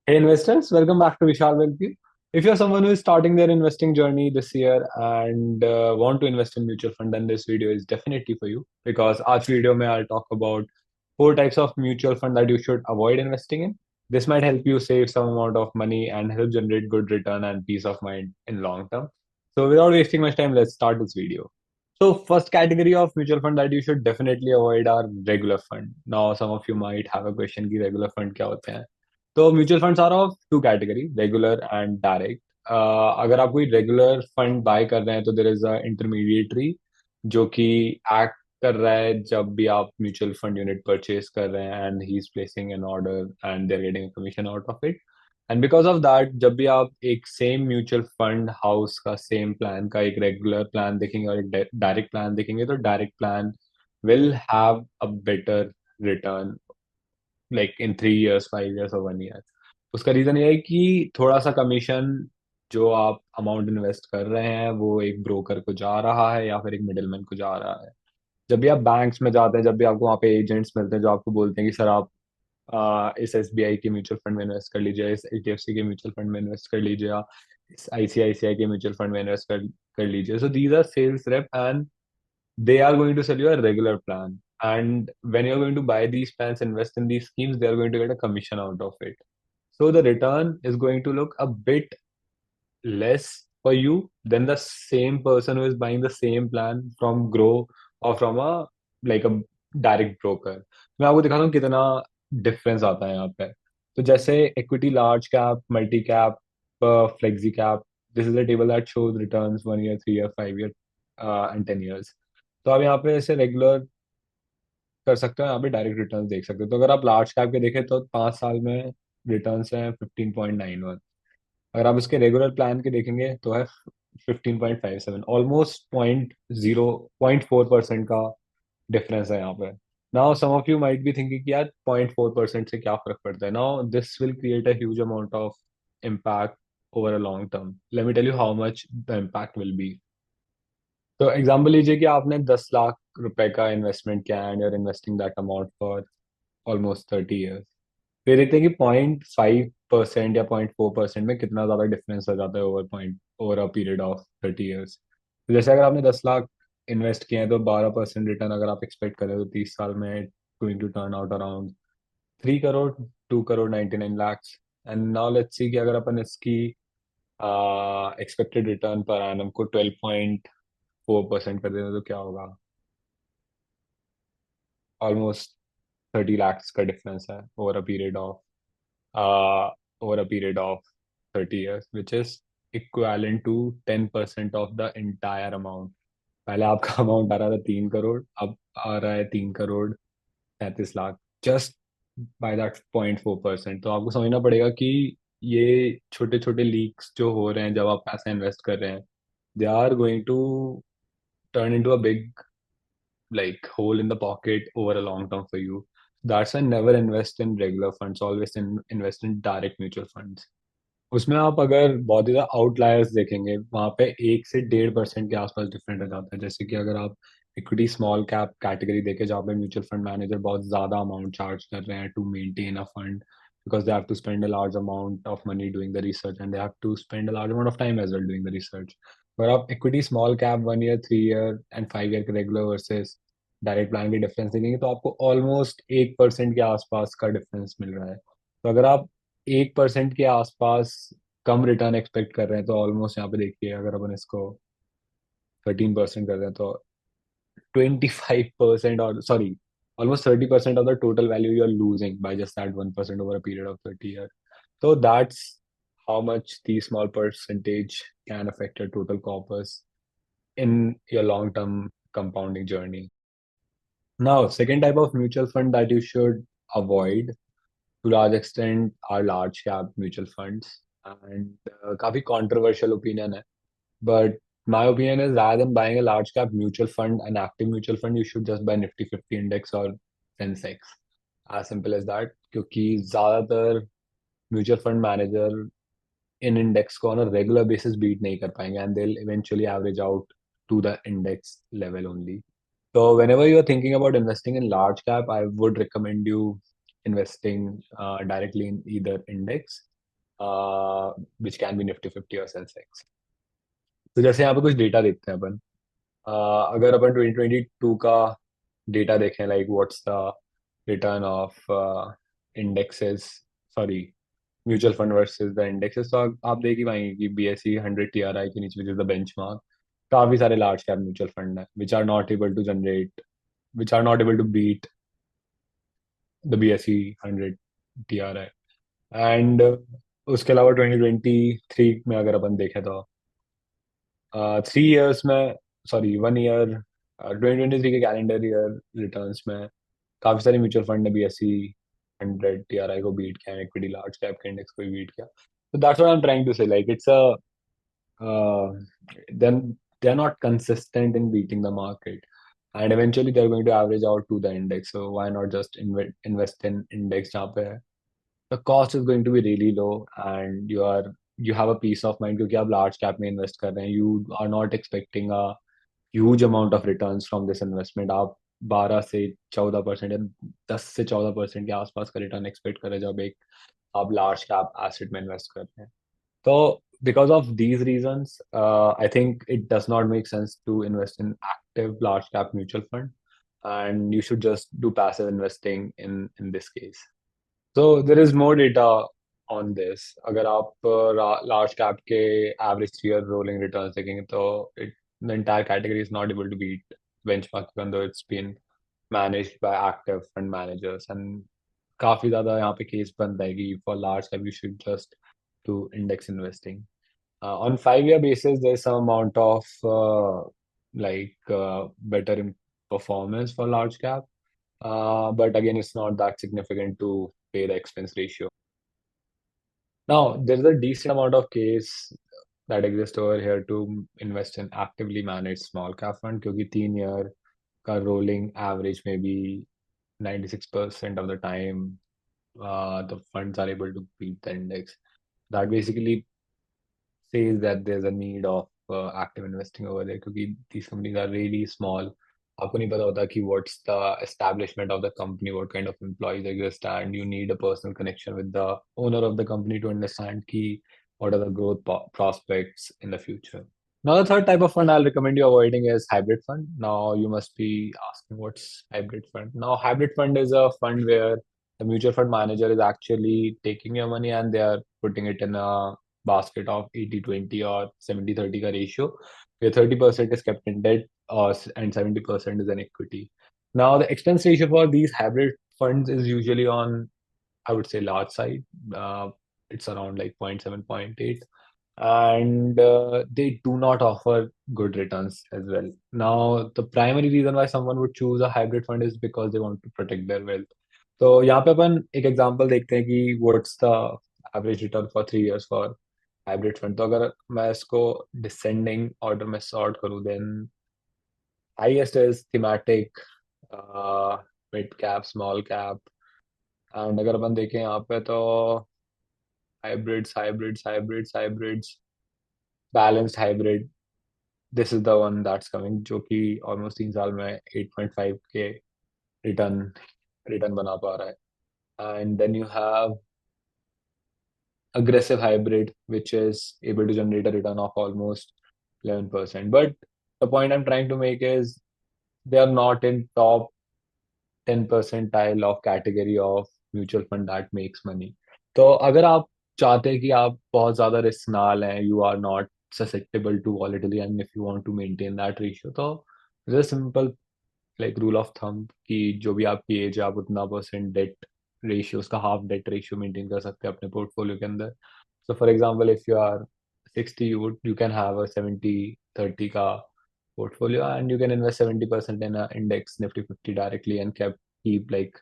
Hey investors, welcome back to Vishal Vealth View. If you're someone who is starting their investing journey this year and want to invest in mutual fund, then this video is definitely for you because आज video में I'll talk about four types of mutual fund that you should avoid investing in. This might help you save some amount of money and help generate good return and peace of mind in long term. So without wasting much time, let's start this video. So first category of mutual fund that you should definitely avoid are regular fund. Now some of you might have a question कि regular fund क्या होते हैं? तो mutual funds are of two category regular and direct. अगर आप कोई regular fund bye कर रहे हैं तो देर इज अ इंटरमीडिएटरी जो कि एक्ट कर रहा है जब भी आप म्यूचुअल फंड यूनिट परचेज कर रहे हैं and he is placing an order and there getting commission out of it. And because of that जब भी आप एक सेम म्यूचुअल फंड हाउस का सेम प्लान का एक रेगुलर प्लान देखेंगे और एक डायरेक्ट प्लान देखेंगे तो direct plan will have a better return like in 3 years 5 years और 1 ईयर। उसका रीजन ये है कि थोड़ा सा कमीशन जो आप अमाउंट इन्वेस्ट कर रहे हैं वो एक ब्रोकर को जा रहा है या फिर एक मिडिलमैन को जा रहा है। जब भी आप बैंक्स में जाते हैं, जब भी आपको वहाँ पे एजेंट्स मिलते हैं जो आपको बोलते हैं कि सर आप इस एसबीआई के म्यूचुअल फंड में इन्वेस्ट कर लीजिए, इस एचडीएफसी के म्यूचुअल फंड में इन्वेस्ट कर लीजिए या इस आईसीआईसीआई के म्यूचुअल फंड में इन्वेस्ट कर लीजिए। So these are sales rep and they are going to sell you a regular plan. And when you're going to buy these plans, invest in these schemes, they're going to get a commission out of it. So the return is going to look a bit less for you than the same person who is buying the same plan from Grow or from a like a direct broker. मैं आपको दिखाता हूँ कितना difference आता है यहाँ पे। तो जैसे equity large cap multi cap flexi cap, this is a table that shows returns 1 year 3 year 5 year and 10 years. तो आप यहाँ पे जैसे रेगुलर कर सकते हो, यहाँ पे डायरेक्ट रिटर्न देख सकते हो। तो अगर आप लार्ज कैप के देखें तो 5 साल में रिटर्न्स हैं 15.91। अगर आप इसके रेगुलर प्लान के देखेंगे तो है 15.57, ऑलमोस्ट 0.4% का डिफरेंस है यहाँ पे। Now some of you might be thinking कि यार 0.4% से क्या फर्क पड़ता है। Now this will create a huge amount of impact over a long term. Let me tell you how much the impact will be. तो एग्जाम्पल लीजिए कि आपने 10 लाख रुपए का इन्वेस्टमेंट किया and you're investing that amount for almost 30 years. फिर देखते हैं कि 0.5% या 0.4% में कितना ज्यादा डिफरेंस आ जाता है over a period of 30 years. तो जैसे अगर आपने 10 लाख इन्वेस्ट किए हैं तो 12% रिटर्न अगर आप एक्सपेक्ट करें तो 30 साल में going to turn out around 3 crore, 2 crore 99 lakh. And now let's see कि अगर अपन इसकी एक्सपेक्टेड रिटर्न पर एनम को 12.4% कर देते हैं तो क्या होगा। ऑलमोस्ट 30 lakhs का डिफरेंस है over a period of 30 years, which is equivalent to 10% of the entire amount. पहले आपका अमाउंट आ रहा था 3 करोड़, अब आ रहा है 3 crore 37 lakh, just by that 0.4%। तो आपको समझना पड़ेगा कि ये छोटे छोटे लीक्स जो हो रहे हैं जब आप पैसे इन्वेस्ट कर रहे हैं, they are going to turn into a big like hole in the pocket over a long term for you. That's why never invest in regular funds. Always invest in direct mutual funds. उसमें आप अगर बहुत ज़्यादा outliers देखेंगे वहाँ पे 1 से 1.5% के आसपास डिफरेंट हो जाता है। जैसे कि अगर आप इक्विटी स्मॉल कैप कैटेगरी देखे जहाँ पे म्यूचुअल फंड मैनेजर बहुत ज़्यादा अमाउंट चार्ज कर रहे हैं to maintain a fund because they have to spend a large amount of money doing the research and they have to spend a large amount of time as well doing the research. अगर आप equity small cap 1 year 3 year and 5 year के regular versus direct plan के difference देखेंगे तो आपको almost 1% के आसपास का डिफरेंस मिल रहा है। तो अगर आप 1% के आसपास कम रिटर्न एक्सपेक्ट कर रहे हैं तो ऑलमोस्ट यहाँ पे देखिए अगर अपन इसको 13% कर रहे हैं तो 25% और sorry almost 30% of the total value you're losing by just that 1% over a period of 30 years. So that's how much the small percentage can affect your total corpus in your long-term compounding journey. Now, second type of mutual fund that you should avoid to large extent are large cap mutual funds. And काफी controversial opinion है. But my opinion is rather than buying a large cap mutual fund, an active mutual fund, you should just buy Nifty 50 index or Sensex. As simple as that. क्योंकि ज्यादातर mutual fund manager इन index को on a regular basis beat नहीं कर पाएंगे and they eventually average out to the index level only. So whenever you're thinking about investing in large cap, I would recommend you investing directly in either index. Which can be Nifty 50 और Sensex. तो जैसे यहाँ पे कुछ data देखते हैं अपन। अगर अपन 2022 का डेटा देखें, like what's the return of indexes, sorry mutual fund versus the indexes, तो आप देख ही पाएंगे कि BSE 100 TRI के नीचे, विच इज द बेंचमार्क, काफी सारे लार्ज कैप म्यूचुअल फंड है which are not able to generate, which are not able to beat the BSE 100 TRI। And उसके अलावा 2023 में अगर अपन देखें तो 3 इयर्स में, सॉरी 1 ईयर, 2023 के कैलेंडर ईयर रिटर्न्स में काफी सारे म्यूचुअल फंड ने BSE 100 TRI को बीट किया, इक्विटी लार्ज कैप के इंडेक्स को भी बीट किया। So that's what I'm trying to say. Like it's a then they're not consistent in beating the market, and eventually they're going to average out to the index. So why not just invest in index जहाँ पे the cost is going to be really low, and you have a peace of mind क्योंकि आप large cap में invest कर रहे हैं. You are not expecting a huge amount of returns from this investment. आप 12 से 14% या 10 से 14% के आसपास का रिटर्न एक्सपेक्ट करें जब एक आप लार्ज कैप एसेट में इन्वेस्ट कर रहे हैं. So, because of these reasons, I think it does not make sense to invest in active large cap mutual fund, and you should just do passive investing in this case. So there is more data on this. अगर आप large cap के average 3 year rolling returns देखेंगे तो the entire category is not able to beat benchmark even though it's been managed by active fund managers, and काफी ज्यादा यहाँ पे case बनता है कि for large cap you should just do index investing. On 5 year basis, there's some amount of better performance for large cap, but again, it's not that significant to pay the expense ratio. Now, there's a decent amount of case that exists over here to invest in actively managed small cap fund क्योंकि 3 year का rolling average में भी 96% of the time the funds are able to beat the index. That basically says that there's a need of active investing over there क्योंकि these companies are really small. आपको नहीं पता होता कि what's the establishment of the company, what kind of employees exist, and you need a personal connection with the owner of the company to understand कि what are the growth prospects in the future. Now, the third type of fund I'll recommend you avoiding is hybrid fund. Now, you must be asking what's hybrid fund. Now, hybrid fund is a fund where the mutual fund manager is actually taking your money and they are putting it in a basket of 80-20 or 70-30 ka ratio, where 30% is kept in debt and 70% is in equity. Now, the expense ratio for these hybrid funds is usually on, I would say, large side. It's around like 0.7, 0.8, and they do not offer good returns as well. Now, the primary reason why someone would choose a hybrid fund is because they want to protect their wealth. तो यहाँ पे अपन एक example देखते हैं कि what's the average return for 3 years for hybrid fund. तो अगर मैं इसको डिसेंडिंग ऑर्डर में सॉर्ट करूँ, then highest is thematic, mid cap, small cap, and अगर अपन देखें यहाँ पे तो hybrids, balanced hybrid, this is the one that's coming, जो कि ऑलमोस्ट 3 साल में 8.5 के रिटर्न रिटर्न बना पा रहा है. And then you have aggressive hybrid, which is able to generate a return of almost 11%. But the point I'm trying to make is they are not in top 10 percentile of category of mutual fund that makes money. तो अगर आप चाहते हैं कि आप बहुत ज़्यादा risk ना लें, you are not susceptible to volatility, and if you want to maintain that ratio, तो there's a simple like rule of thumb कि जो भी आपकी एज है आप उतना परसेंट डेट रेशियो, उसका हाफ डेट रेशियो मेंटेन कर सकते हैं अपने पोर्टफोलियो के अंदर. So for example if you are 60, you can have a 70-30 का portfolio, and you can invest 70% in a index Nifty 50 directly and keep like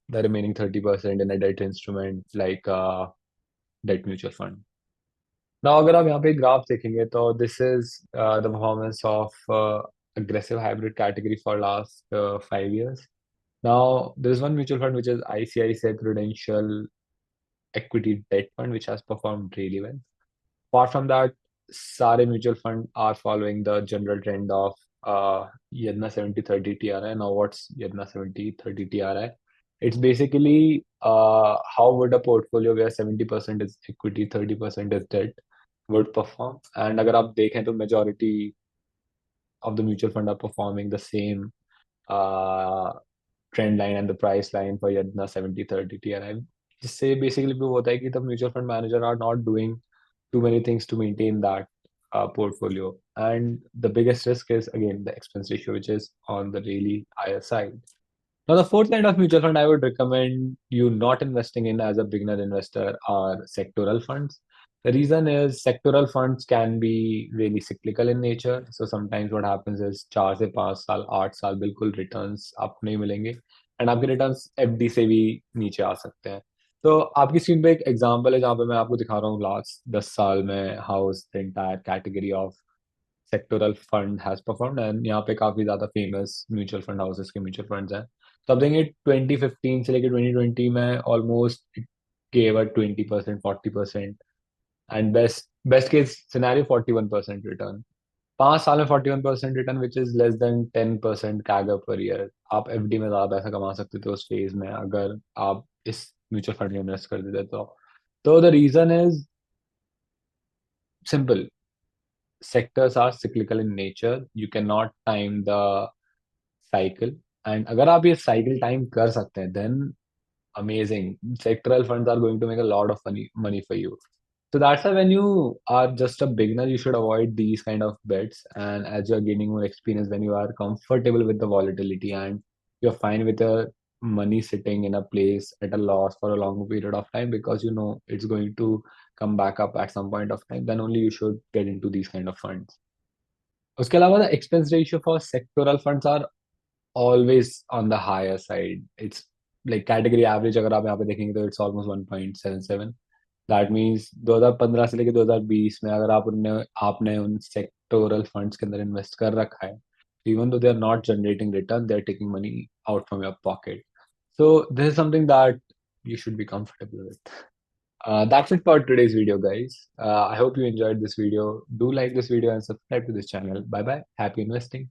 the remaining 30% in a debt instrument like a debt mutual fund. Now, अगर आप यहाँ पे graph देखेंगे तो this is the performance of aggressive hybrid category for last 5 years. Now, there is one mutual fund which is ICICI Prudential Equity Debt Fund, which has performed really well. Apart from that, सारे mutual fund are following the general trend of Yadna 70-30 TRI. Now, what's Yadna 70-30 TRI? It's basically how would a portfolio where 70% is equity, 30% is debt would perform. And अगर आप देखें तो majority of the mutual fund are performing the same uh, trend line and the price line for your 70-30 TRI. जिससे basically वो होता है कि the mutual fund manager are not doing too many things to maintain that portfolio. And the biggest risk is again the expense ratio, which is on the really higher side. Now, the fourth kind of mutual fund I would recommend you not investing in as a beginner investor are sectoral funds. The reason is sectoral funds can be really cyclical in nature. So sometimes what happens is 4 से 5 साल 8 साल बिल्कुल returns आपको नहीं मिलेंगे and आपके returns FD से भी नीचे आ सकते हैं. तो आपकी स्क्रीन पे एक एग्जांपल है जहाँ पे मैं आपको दिखा रहा हूँ लास्ट 10 साल में how the entire category of sectoral fund has performed and यहाँ पे काफी ज्यादा फेमस म्यूचुअल फंड हाउसेस के म्यूचुअल फंड्स हैं. तो आप देखेंगे 2015 से लेकर 2020 में almost gave a 20% 40% and best case scenario 41% return. 5 साल में 41% return which is less than 10% CAGR per year. आप एफडी में ज्यादा पैसा कमा सकते थे उस फेज में अगर आप इस म्यूचुअल फंड में इन्वेस्ट कर देते तो the reason is simple. Sectors are cyclical in nature. You cannot time the cycle. And अगर आप ये cycle time कर सकते हैं, then amazing. Sectoral funds are going to make a lot of money for you. So that's why when you are just a beginner, you should avoid these kind of bets. And as you're gaining more experience, when you are comfortable with the volatility and you're fine with your money sitting in a place at a loss for a long period of time because you know it's going to come back up at some point of time, then only you should get into these kind of funds. उसके अलावा the expense ratio for sectoral funds are always on the higher side. It's like category average अगर आप यहाँ पे देखेंगे तो it's almost 1.77. That means 2015 से लेके 2020 में अगर आपने उन sectoral funds के अंदर इन्वेस्ट कर रखा है, even though they are not generating return, they are taking money out from your pocket. So this is something that you should be comfortable with. That's it for today's video, guys. I hope you enjoyed this video. Do like this video and subscribe to this channel. Bye bye. Happy investing.